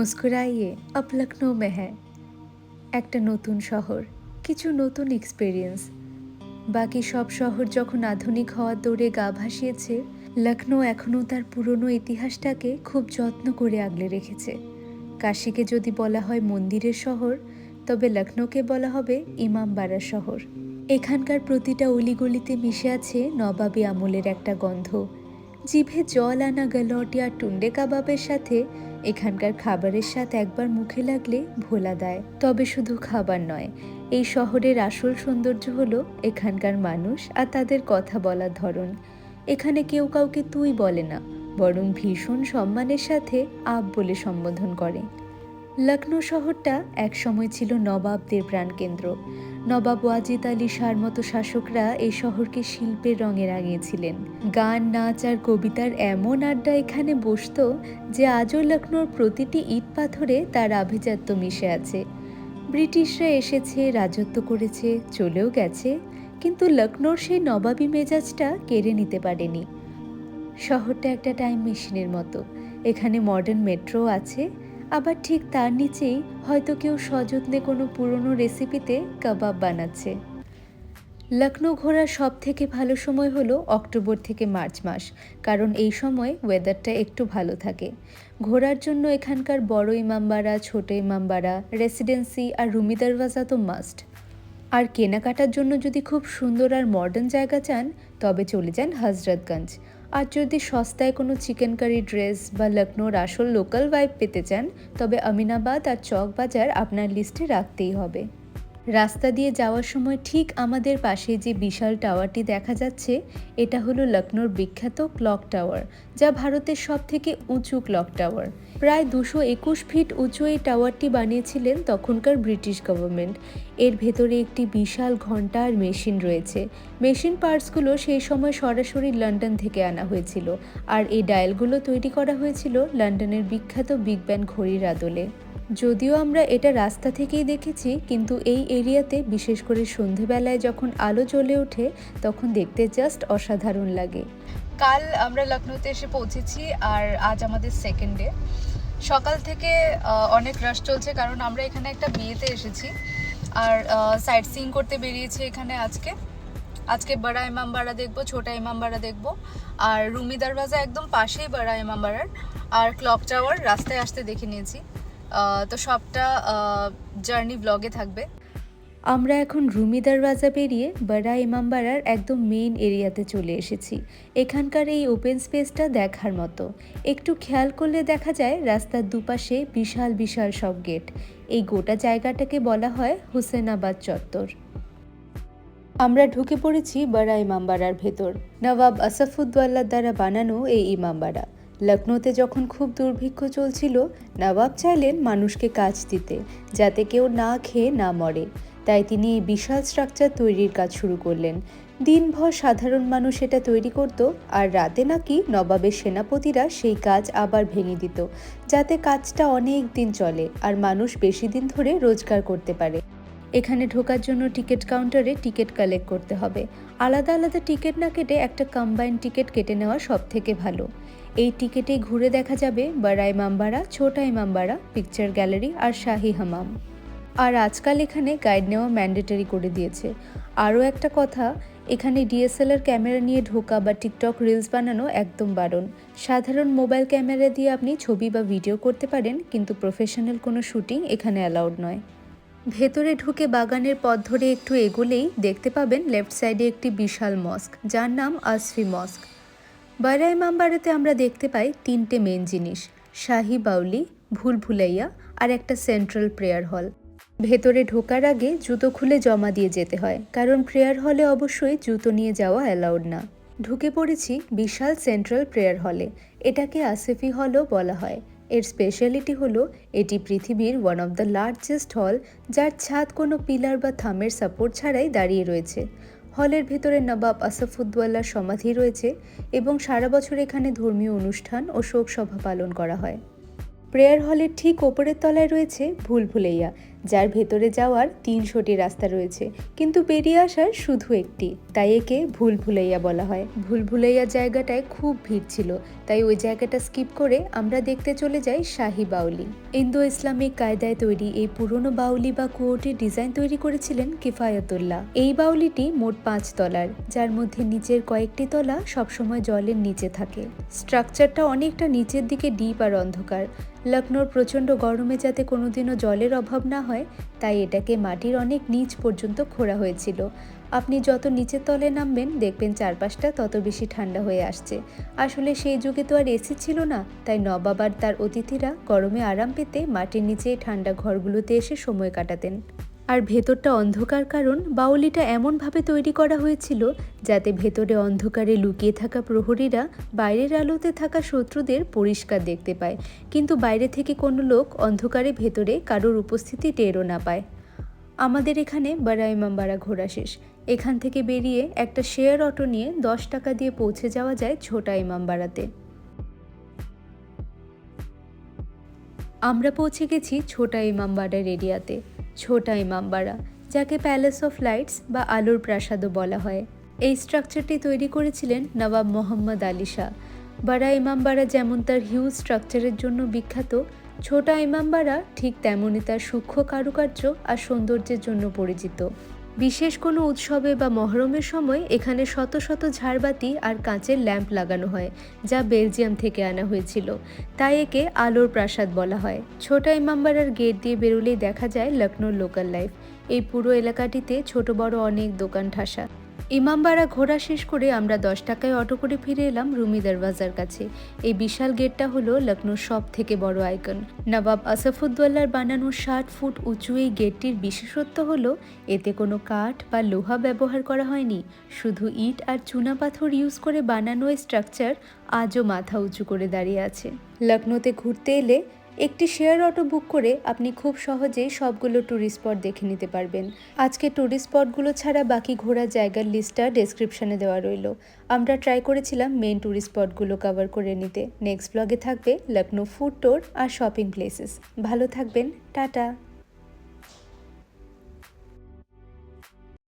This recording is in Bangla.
মুস্কুরাইয়ে আপ লখনৌ মে হ্যায়। একটা নতুন শহর, কিছু নতুন এক্সপেরিয়েন্স। বাকি সব শহর যখন আধুনিক হওয়ার দৌড়ে গা ভাসিয়েছে, লখনৌ এখনও তার পুরনো ইতিহাসটাকে খুব যত্ন করে আগলে রেখেছে। কাশীকে যদি বলা হয় মন্দিরের শহর, তবে লখনৌকে বলা হবে ইমামবাড়া শহর। এখানকার প্রতিটা অলিগলিতে মিশে আছে নবাবী আমলের একটা গন্ধ। জিভে জল আনা গালটি আর টুন্ডে কাবাবের সাথে এখানকার খাবারের স্বাদ একবার মুখে লাগলে ভোলা দেয়। তবে শুধু খাবার নয়, এই শহরের আসল সৌন্দর্য হলো এখানকার মানুষ আর তাদের কথা বলার ধরন। এখানে কেউ কাউকে তুই বলে না, বরং ভীষণ সম্মানের সাথে আপ বলে সম্বোধন করে। লখনৌ শহরটা একসময় ছিল নবাবদের প্রাণকেন্দ্র। নবাব ওয়াজিদ আলী শাহর মতো শাসকরা এই শহরকে শিল্পের রঙে রাঙিয়েছিলেন। গান, নাচ আর কবিতার এমন আড্ডা এখানে বসত যে আজও লখনৌর প্রতিটি ইট পাথরে তার আভিজাত্য মিশে আছে। ব্রিটিশরা এসেছে, রাজত্ব করেছে, চলেও গেছে, কিন্তু লখনৌর সেই নবাবী মেজাজটা কেড়ে নিতে পারেনি। শহরটা একটা টাইম মেশিনের মতো। এখানে মডার্ন মেট্রো আছে, আবার ঠিক তার নিচেই হয়তো কেউ সযত্নে কোনো পুরনো রেসিপিতে কাবাব বানাচ্ছে। লখনৌ ঘোরার সব থেকে ভালো সময় হলো অক্টোবর থেকে মার্চ মাস, কারণ এই সময় ওয়েদারটা একটু ভালো থাকে। ঘোরার জন্য এখানকার বড় ইমামবাড়া, ছোট ইমামবাড়া, রেসিডেন্সি আর রুমি দরওয়াজা তো মাস্ট। আর কেনাকাটার জন্য যদি খুব সুন্দর আর মডার্ন জায়গা চান, তবে চলে যান হজরতগঞ্জ। আর যদি সস্তায় কোনো চিকেন কারি ড্রেস বা লখনৌর আসল লোকাল ভাইব পেতে চান, তবে আমিনাবাদ আর চক বাজার আপনার লিস্টে রাখতেই হবে। রাস্তা দিয়ে যাওয়ার সময় ঠিক আমাদের পাশে যে বিশাল টাওয়ারটি দেখা যাচ্ছে, এটা হলো লখনৌর বিখ্যাত ক্লক টাওয়ার, যা ভারতের সবথেকে উঁচু ক্লক টাওয়ার। প্রায় 221 ফিট উঁচু এই টাওয়ারটি বানিয়েছিলেন তখনকার ব্রিটিশ গভর্নমেন্ট। এর ভেতরে একটি বিশাল ঘণ্টা আর মেশিন রয়েছে। মেশিন পার্টসগুলো সেই সময় সরাসরি লন্ডন থেকে আনা হয়েছিল, আর এই ডায়ালগুলো তৈরি করা হয়েছিল লন্ডনের বিখ্যাত বিগ ব্যান ঘড়ির আদলে। যদিও আমরা এটা রাস্তা থেকেই দেখেছি, কিন্তু এই এরিয়াতে বিশেষ করে সন্ধেবেলায় যখন আলো জ্বলে ওঠে, তখন দেখতে জাস্ট অসাধারণ লাগে। কাল আমরা লখনৌতে এসে পৌঁছেছি আর আজ আমাদের সেকেন্ড ডে। সকাল থেকে অনেক রাশ চলছে, কারণ আমরা এখানে একটা বিয়েতে এসেছি আর সাইট সিইং করতে বেরিয়েছি এখানে। আজকে বড়া ইমামবাড়া দেখবো, ছোটা ইমামবাড়া দেখবো, আর রুমি দরওয়াজা একদম পাশেই বড়া ইমামবাড়ার, আর ক্লক টাওয়ার রাস্তায় আসতে দেখে নিয়েছি। তো সবটা জার্নি ব্লগে থাকবে। আমরা এখন রুমি দরওয়াজা পেরিয়ে বড়া ইমামবাড়ার একদম মেইন এরিয়াতে চলে এসেছি। এখানকার এই ওপেন স্পেসটা দেখার মতো। একটু খেয়াল করলে দেখা যায় রাস্তার দুপাশে বিশাল বিশাল সব গেট। এই গোটা জায়গাটাকে বলা হয় হুসেনাবাদ চত্বর। আমরা ঢুকে পড়েছি বড়া ইমামবাড়ার ভেতর। নবাব আসফউদ্দৌলার দ্বারা বানানো এই ইমামবাড়া। লখনৌতে যখন খুব দুর্ভিক্ষ চলছিল, নবাব চাইলেন মানুষকে কাজ দিতে, যাতে কেউ না খেয়ে না মরে। তাই তিনি এই বিশাল স্ট্রাকচার তৈরির কাজ শুরু করলেন। দিনভর সাধারণ মানুষ এটা তৈরি করত, আর রাতে নাকি নবাবের সেনাপতিরা সেই কাজ আবার ভেঙে দিত, যাতে কাজটা অনেক দিন চলে আর মানুষ বেশি দিন ধরে রোজগার করতে পারে। এখানে ঢোকার জন্য টিকিট কাউন্টারে টিকিট কালেক্ট করতে হবে। আলাদা আলাদা টিকিট না কেটে একটা কম্বাইন্ড টিকিট কেটে নেওয়া সব থেকে ভালো। এই টিকিটেই ঘুরে দেখা যাবে বড়া ইমামবাড়া, ছোটা ইমামবাড়া, পিকচার গ্যালারি আর শাহী হামাম। আর আজকাল এখানে গাইড নেওয়া ম্যান্ডেটরি করে দিয়েছে। আরও একটা কথা, এখানে ডিএসএলআর ক্যামেরা নিয়ে ঢোকা বা টিকটক রিলস বানানো একদম বারণ। সাধারণ মোবাইল ক্যামেরা দিয়ে আপনি ছবি বা ভিডিও করতে পারেন, কিন্তু প্রফেশনাল কোনো শুটিং এখানে অ্যালাউড নয়। ভেতরে ঢুকে বাগানের পথ ধরে একটু এগোলেই দেখতে পাবেন লেফট সাইডে একটি বিশাল মস্ক, যার নাম আসফি মস্ক। বড়া ইমামবাড়াতে আমরা দেখতে পাই 3টে মেন জিনিস: শাহী বাউলি, ভুল ভুলাইয়া আর একটা সেন্ট্রাল প্রেয়ার হল। ভেতরে ঢোকার আগে জুতো খুলে জমা দিয়ে যেতে হয়, কারণ প্রেয়ার হলে অবশ্যই জুতো নিয়ে যাওয়া অ্যালাউড না। ঢুকে পড়েছি বিশাল সেন্ট্রাল প্রেয়ার হলে। এটাকে আসফি হলও বলা হয়। এর স্পেশালিটি হলো এটি পৃথিবীর ওয়ান অফ দ্য লার্জেস্ট হল, যার ছাদ কোনো পিলার বা থামের সাপোর্ট ছাড়াই দাঁড়িয়ে রয়েছে। হলের ভেতরে নবাব আসফউদ্দৌলার সমাধি রয়েছে এবং সারা বছর এখানে ধর্মীয় অনুষ্ঠান ও শোক সভা পালন করা হয়। প্রেয়ার হলের ঠিক ওপরের তলায় রয়েছে ভুল ভুলাইয়া, যার ভেতরে যাওয়ার 300টি রাস্তা রয়েছে, কিন্তু বেরিয়ে আসার শুধু একটি, তাই একে ভুল ভুলাইয়া বলা হয়। ভুল ভুলাইয়া জায়গাটায় খুব ভিড় ছিল, তাই ওই জায়গাটা স্কিপ করে আমরা দেখতে চলে যাই শাহী বাউলি। ইন্দো ইসলামিক কায়দায় তৈরি এই পুরনো বাউলি বা কুয়োটির ডিজাইন তৈরি করেছিলেন কিফায়াতুল্লাহ। এই বাউলিটি মোট 5 তলার, যার মধ্যে নিচের কয়েকটি তলা সবসময় জলের নিচে থাকে। স্ট্রাকচারটা অনেকটা নিচের দিকে ডিপ আর অন্ধকার। লখনৌর প্রচণ্ড গরমে যাতে কোনোদিনও জলের অভাব না হয়, তাই এটাকে মাটির অনেক নিচ পর্যন্ত খোঁড়া হয়েছিল। আপনি যত নিচের তলে নামবেন দেখবেন চারপাশটা তত বেশি ঠান্ডা হয়ে আসছে। আসলে সেই যুগে তো আর এসি ছিল না, তাই নবাব আর তার অতিথিরা গরমে আরাম পেতে মাটির নিচে ঠান্ডা ঘরগুলোতে এসে সময় কাটাতেন। আর ভেতরটা অন্ধকার, কারণ বাউলিটা এমনভাবে তৈরি করা হয়েছিল যাতে ভেতরে অন্ধকারে লুকিয়ে থাকা প্রহরীরা বাইরের আলোতে থাকা শত্রুদের পরিষ্কার দেখতে পায়, কিন্তু বাইরে থেকে কোনো লোক অন্ধকারে ভেতরে কারোর উপস্থিতি টেরও না পায়। আমাদের এখানে বড়া ইমামবাড়া ঘোরা শেষ। এখান থেকে বেরিয়ে একটা শেয়ার অটো নিয়ে 10 টাকা দিয়ে পৌঁছে যাওয়া যায় ছোটা ইমামবাড়াতে। আমরা পৌঁছে গেছি ছোটা ইমামবাড়ার এরিয়াতে। ছোটা ইমামবাড়া, যাকে প্যালেস অফ লাইটস বা আলোর প্রাসাদও বলা হয়। এই স্ট্রাকচারটি তৈরি করেছিলেন নবাব মোহাম্মদ আলী শাহ। বড়া ইমামবাড়া যেমন তার হিউজ স্ট্রাকচারের জন্য বিখ্যাত, ছোটা ইমামবাড়া ঠিক তেমনই তার সূক্ষ্ম কারুকার্য আর সৌন্দর্যের জন্য পরিচিত। বিশেষ কোনো উৎসবে বা মহরমের সময় এখানে শত শত ঝাড়বাতি আর কাঁচের ল্যাম্প লাগানো হয়, যা বেলজিয়াম থেকে আনা হয়েছিল, তাই একে আলোর প্রাসাদ বলা হয়। ছোটা ইমামবাড়ার গেট দিয়ে বেরোলেই দেখা যায় লখনৌর লোকাল লাইফ। এই পুরো এলাকাটিতে ছোট বড় অনেক দোকান ঠাসা। ইমামবাড়া ঘোরা শেষ করে আমরা 10 টাকায় অটো করে ফিরে এলাম রুমি দরওয়াজার কাছে। এই বিশাল গেটটা হলো লখনৌর সব থেকে বড় আইকন। নবাব আসফউদ্দৌলার বানানো 60 ফুট উঁচু এই গেটটির বিশেষত্ব হলো এতে কোনো কাঠ বা লোহা ব্যবহার করা হয়নি, শুধু ইট আর চুনা পাথর ইউজ করে বানানো এই স্ট্রাকচার আজও মাথা উঁচু করে দাঁড়িয়ে আছে। লখনৌতে ঘুরতে এলে একটি শেয়ার অটো বুক করে আপনি খুব সহজেই সবগুলো ট্যুরিস্ট স্পট দেখে নিতে পারবেন। আজকে ট্যুরিস্ট স্পটগুলো ছাড়া বাকি ঘোরার জায়গার লিস্টটা ডেসক্রিপশনে দেওয়া রইল। আমরা ট্রাই করেছিলাম মেন ট্যুরিস্ট স্পটগুলো কভার করে নিতে। নেক্সট ব্লগে থাকবে লখনৌ ফুড ট্যুর আর শপিং প্লেসেস। ভালো থাকবেন, টাটা।